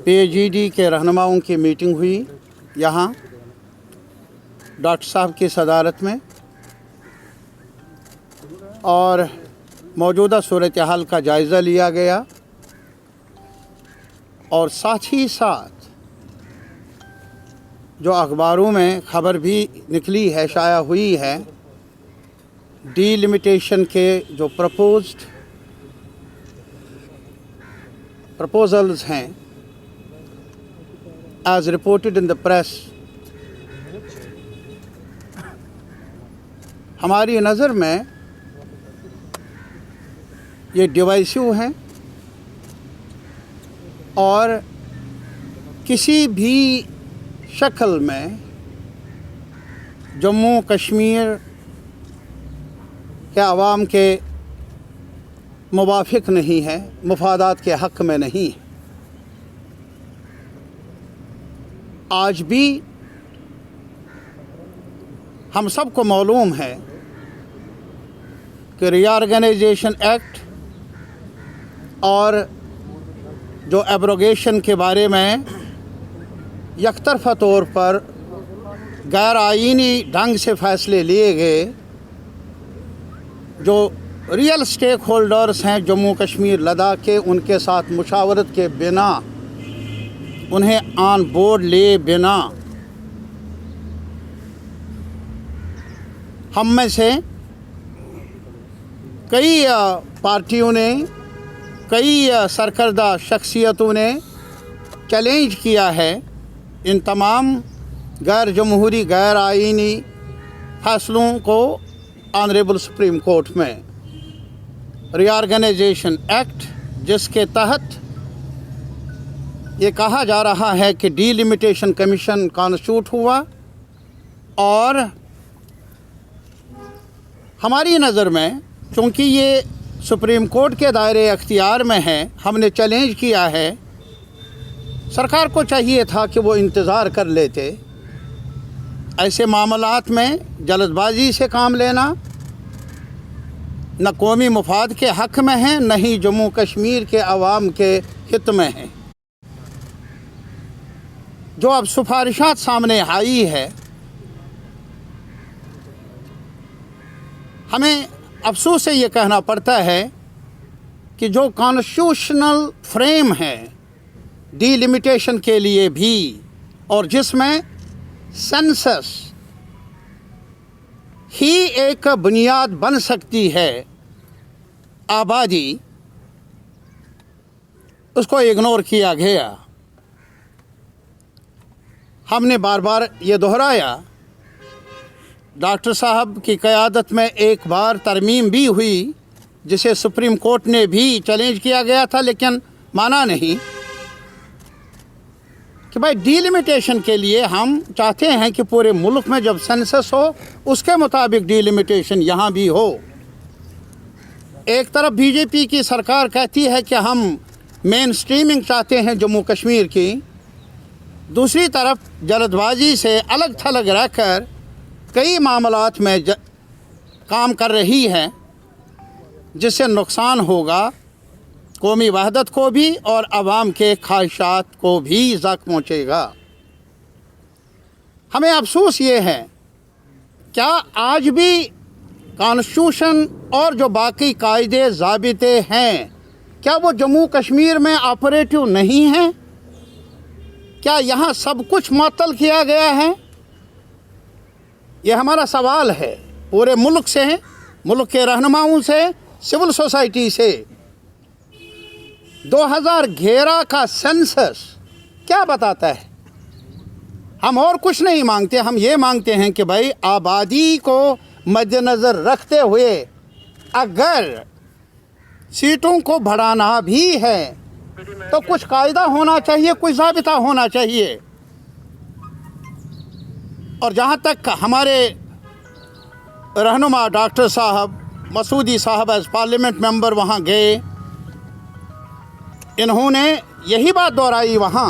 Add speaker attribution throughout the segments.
Speaker 1: PHED के रहनुमाओं की meeting हुई यहाँ डॉक्टर साहब की सदारत में, और मौजूदा सूरत हाल का जायज़ा लिया गया। और साथ ही साथ जो अखबारों में खबर भी निकली है, शाया हुई है, डीलिमिटेशन के जो प्रपोजल्स हैं, as reported in the press, हमारी नज़र में ये डिवाइसिव हैं और किसी भी शक्ल में जम्मू कश्मीर के अवाम के मुवाफिक नहीं है, मुफादात के हक़ में नहीं। आज भी हम सबको मालूम है कि रीऑर्गेनाइजेशन एक्ट और जो एब्रोगेशन के बारे में यकतरफ़ा तौर पर गैर आईनी ढंग से फ़ैसले लिए गए, जो रियल स्टेक होल्डर्स हैं जम्मू कश्मीर लद्दाख के, उनके साथ मुशावरत के बिना, उन्हें ऑन बोर्ड ले बिना हम में से कई पार्टियों ने, कई सरकर्दा शख्सियतों ने चैलेंज किया है इन तमाम गैर जमहूरी, गैर आईनी फैसलों को ऑनरेबल सुप्रीम कोर्ट में। रीऑर्गेनाइजेशन एक्ट, जिसके तहत ये कहा जा रहा है कि डीलिमिटेशन कमीशन कॉन्स्टिट्यूट हुआ, और हमारी नज़र में चूँकि ये सुप्रीम कोर्ट के दायरे अख्तियार में है, हमने चैलेंज किया है। सरकार को चाहिए था कि वो इंतज़ार कर लेते। ऐसे मामलात में जल्दबाजी से काम लेना न कौमी मुफाद के हक़ में है, न ही जम्मू कश्मीर के अवाम के हित में है। जो अब सिफारिशात सामने आई है, हमें अफसोस से ये कहना पड़ता है कि जो कॉन्स्टिट्यूशनल फ्रेम है डीलिमिटेशन के लिए भी, और जिसमें सेंसस ही एक बुनियाद बन सकती है आबादी, उसको इग्नोर किया गया। हमने बार बार ये दोहराया, डॉक्टर साहब की क़यादत में एक बार तरमीम भी हुई, जिसे सुप्रीम कोर्ट ने भी चैलेंज किया गया था, लेकिन माना नहीं कि भाई डीलिमिटेशन के लिए हम चाहते हैं कि पूरे मुल्क में जब सेंसस हो उसके मुताबिक डीलिमिटेशन यहाँ भी हो। एक तरफ बीजेपी की सरकार कहती है कि हम मेन स्ट्रीमिंग चाहते हैं जम्मू कश्मीर की, दूसरी तरफ जल्दबाजी से अलग थलग रहकर कई मामलात में काम कर रही है, जिससे नुकसान होगा कौमी वहदत को भी और अवाम के ख्वाहिशात को भी ज़ख्म पहुँचेगा। हमें अफसोस ये है, क्या आज भी कॉन्स्टिट्यूशन और जो बाकी कायदे ज़ाबिते हैं, क्या वो जम्मू कश्मीर में ऑपरेटिव नहीं हैं? क्या यहाँ सब कुछ मुअत्तल किया गया है? ये हमारा सवाल है पूरे मुल्क से, मुल्क के रहनुमाओं से, सिविल सोसाइटी से। 2011 का सेंसस क्या बताता है? हम और कुछ नहीं मांगते, हम ये मांगते हैं कि भाई आबादी को मद्देनज़र रखते हुए अगर सीटों को बढ़ाना भी है तो कुछ कायदा होना चाहिए, कुछ ज़ाबिता होना चाहिए। और जहाँ तक हमारे रहनुमा डॉक्टर साहब मसूदी साहब एज पार्लियामेंट मेंबर वहाँ गए, इन्होंने यही बात दोहराई वहाँ,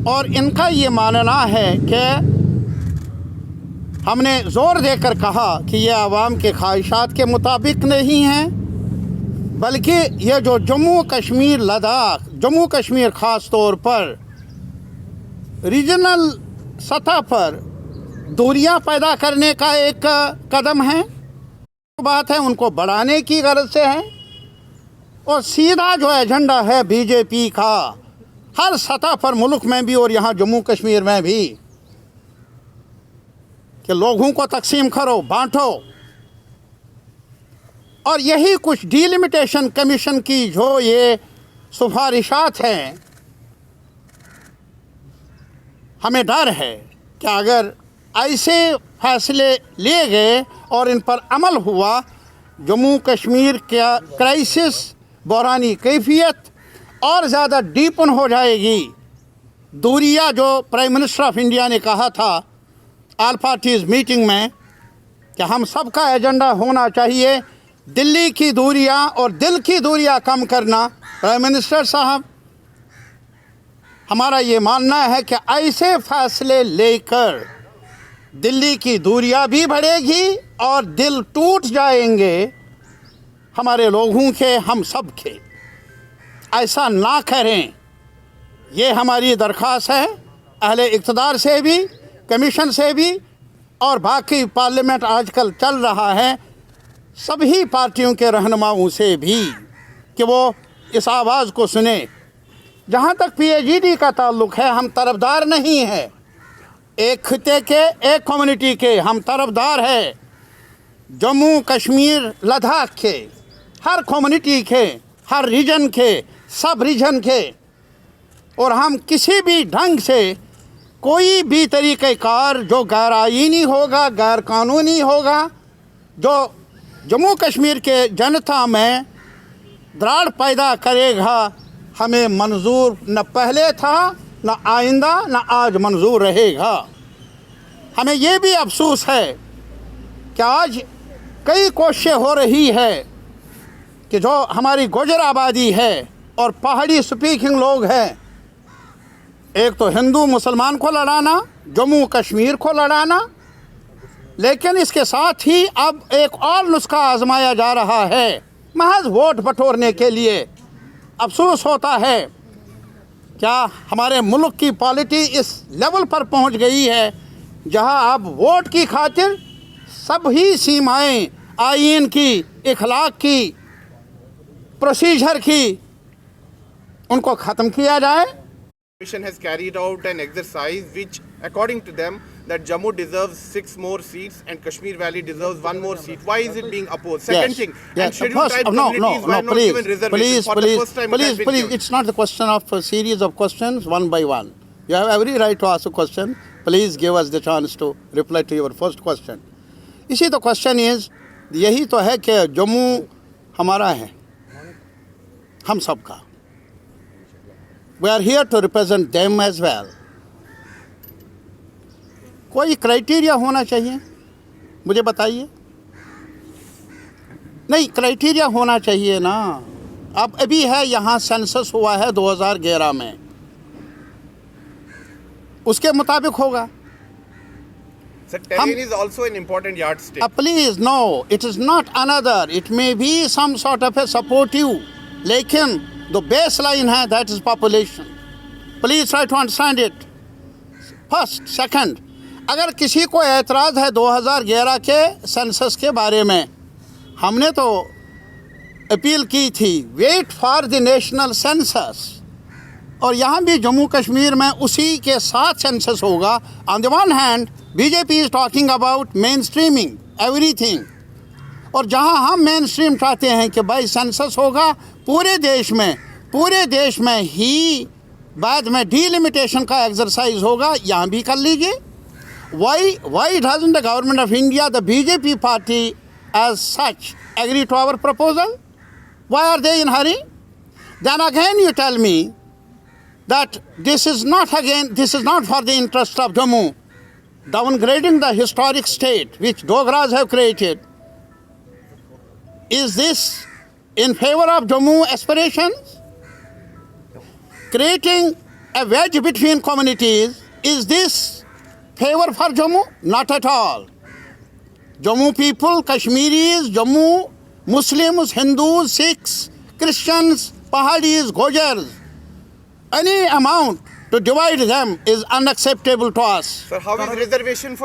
Speaker 1: और इनका ये मानना है कि हमने ज़ोर देकर कहा कि ये आवाम के ख्वाहिशात के मुताबिक नहीं हैं, बल्कि ये जो जम्मू कश्मीर लद्दाख, जम्मू कश्मीर ख़ास तौर पर रीजनल सतह पर दूरियां पैदा करने का एक कदम है, बात है उनको बढ़ाने की गरज से है। और सीधा जो एजेंडा है बीजेपी का हर सतह पर मुल्क में भी और यहाँ जम्मू कश्मीर में भी कि लोगों को तकसीम करो, बांटो। और यही कुछ डीलिमिटेशन कमीशन की जो ये सिफारिशात हैं, हमें डर है कि अगर ऐसे फैसले लिए गए और इन पर अमल हुआ, जम्मू कश्मीर का क्राइसिस, बहरानी कैफियत और ज़्यादा डीपन हो जाएगी। दूरियां जो प्राइम मिनिस्टर ऑफ इंडिया ने कहा था ऑल पार्टीज़ मीटिंग में कि हम सबका एजेंडा होना चाहिए दिल्ली की दूरियां और दिल की दूरियां कम करना। प्राइम मिनिस्टर साहब, हमारा ये मानना है कि ऐसे फैसले लेकर दिल्ली की दूरियां भी बढ़ेगी और दिल टूट जाएंगे हमारे लोगों के, हम सब के। ऐसा ना करें, ये हमारी दरख्वास्त है अहले इक़्तिदार से भी, कमीशन से भी और बाकी पार्लियामेंट आजकल चल रहा है सभी पार्टियों के रहनुमाओं से भी कि वो इस आवाज़ को सुने। जहाँ तक PAGD का ताल्लुक़ है, हम तरफदार नहीं हैं एक खिते के, एक कम्युनिटी के, हम तरफदार हैं जम्मू कश्मीर लद्दाख के, हर कम्युनिटी के, हर रीजन के, सब रीजन के। और हम किसी भी ढंग से कोई भी तरीक़ेकार जो गैर आईनी होगा, गैर कानूनी होगा, जो जम्मू कश्मीर के जनता में दरार पैदा करेगा, हमें मंजूर न पहले था, न आइंदा, न आज मंजूर रहेगा। हमें ये भी अफसोस है कि आज कई कोशिशें हो रही है कि जो हमारी गुजर आबादी है और पहाड़ी स्पीकिंग लोग हैं, एक तो हिंदू मुसलमान को लड़ाना, जम्मू कश्मीर को लड़ाना, लेकिन इसके साथ ही अब एक और नुस्खा आजमाया जा रहा है महज वोट बटोरने के लिए। अफसोस होता है क्या हमारे मुल्क की पॉलिटी इस लेवल पर पहुंच गई है जहां अब वोट की खातिर सभी सीमाएं आईन की, इखलाक की, प्रोसीजर की, उनको ख़त्म किया जाए।
Speaker 2: Commission has carried out an exercise which, according to them, that Jammu deserves 6 more seats and Kashmir Valley deserves 1 more seat. Why is it being opposed? Second thing, and scheduled tribe communities were not given reservations for the first time.
Speaker 1: Please, it's not the question of a series of questions one by one. You have every right to ask a question. Please give us the chance to reply to your first question. इसी तो question is, यही तो है कि जम्मू हमारा है, हम सब का। We are here to represent them as well. कोई क्राइटेरिया होना चाहिए, मुझे बताइए। नहीं, क्राइटेरिया होना चाहिए ना। अब अभी है यहाँ सेंसस हुआ है 2011 में, उसके मुताबिक होगा।
Speaker 2: So terrain is also an important yardstick.
Speaker 1: Please, no, it is not another. It may be some sort of a supportive, लेकिन the baseline है, that is population. Please try to understand it. First, second, अगर किसी को एतराज़ है 2011 के census के बारे में, हमने तो अपील की थी wait for the national census, और यहाँ भी जम्मू कश्मीर में उसी के साथ सेंसस होगा। On the one hand BJP is talking about main streaming everything, और जहाँ हम मेन स्ट्रीम चाहते हैं कि भाई सेंसस होगा पूरे देश में ही, बाद में डीलिमिटेशन का एक्सरसाइज होगा, यहाँ भी कर लीजिए। Why doesn't the government of India, the BJP party as such, agree to our proposal? Why are they in hurry? Then again you tell me that this is not for the interest of Jammu, downgrading the historic state which Dogras have created. Is this in favor of Jammu aspirations? Creating a wedge between communities, is this favor for Jammu? Not at all. Jammu people, Kashmiris, Jammu, Muslims, Hindus, Sikhs, Christians, Pahadis, Gojars, any amount to divide them is unacceptable to us.
Speaker 2: Sir, how is reservation for